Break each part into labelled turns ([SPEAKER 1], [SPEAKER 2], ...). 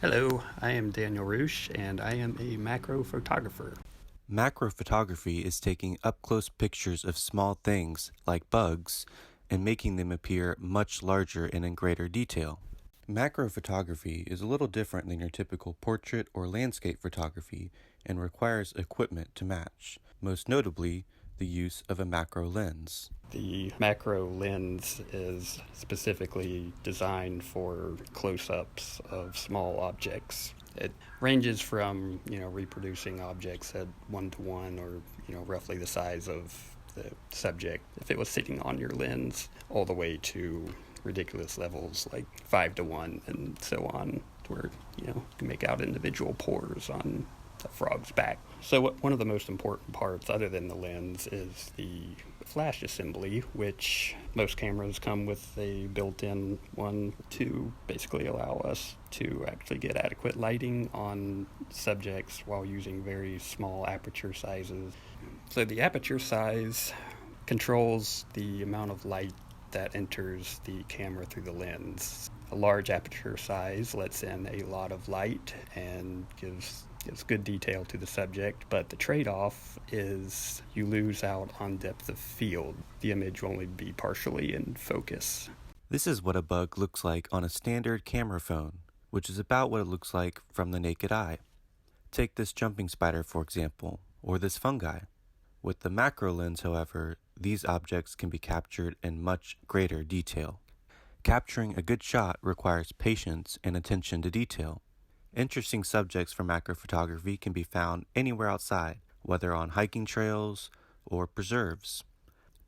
[SPEAKER 1] Hello, I am Daniel Roueche, and I am a macro photographer.
[SPEAKER 2] Macro photography is taking up-close pictures of small things, like bugs, and making them appear much larger and in greater detail. Macro photography is a little different than your typical portrait or landscape photography and requires equipment to match, most notably the use of a macro lens.
[SPEAKER 1] The macro lens is specifically designed for close-ups of small objects. It ranges from, reproducing objects at 1-to-1 or, roughly the size of the subject if it was sitting on your lens, all the way to ridiculous levels like 5-to-1 and so on, where, you can make out individual pores on a frog's back. So one of the most important parts, other than the lens, is the flash assembly, which most cameras come with a built-in one to basically allow us to actually get adequate lighting on subjects while using very small aperture sizes. So the aperture size controls the amount of light that enters the camera through the lens. A large aperture size lets in a lot of light and gives good detail to the subject, but the trade-off is you lose out on depth of field. The image will only be partially in focus.
[SPEAKER 2] This is what a bug looks like on a standard camera phone, which is about what it looks like from the naked eye. Take this jumping spider, for example, or this fungi. With the macro lens, however, these objects can be captured in much greater detail. Capturing a good shot requires patience and attention to detail. Interesting subjects for macro photography can be found anywhere outside, whether on hiking trails or preserves.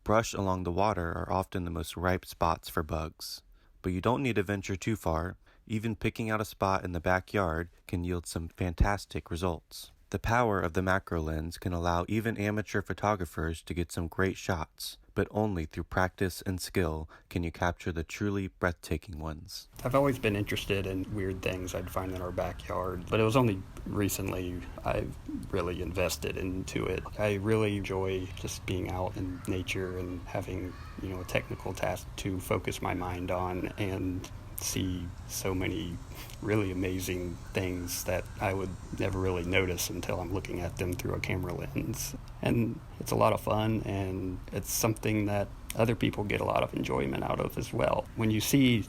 [SPEAKER 2] Brush along the water are often the most ripe spots for bugs. But you don't need to venture too far. Even picking out a spot in the backyard can yield some fantastic results. The power of the macro lens can allow even amateur photographers to get some great shots, but only through practice and skill can you capture the truly breathtaking ones.
[SPEAKER 1] I've always been interested in weird things I'd find in our backyard, but it was only recently I've really invested into it. I really enjoy just being out in nature and having, a technical task to focus my mind on and see so many really amazing things that I would never really notice until I'm looking at them through a camera lens. And it's a lot of fun, and it's something that other people get a lot of enjoyment out of as well. When you see,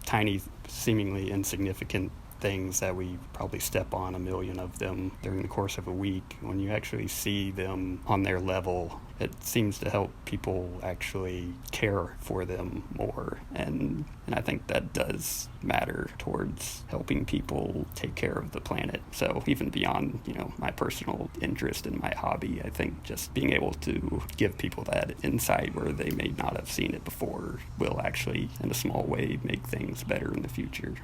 [SPEAKER 1] tiny, seemingly insignificant things that we probably step on a million of them during the course of a week, when you actually see them on their level, it seems to help people actually care for them more. And I think that does matter towards helping people take care of the planet. So even beyond, my personal interest in my hobby, I think just being able to give people that insight where they may not have seen it before will actually, in a small way, make things better in the future.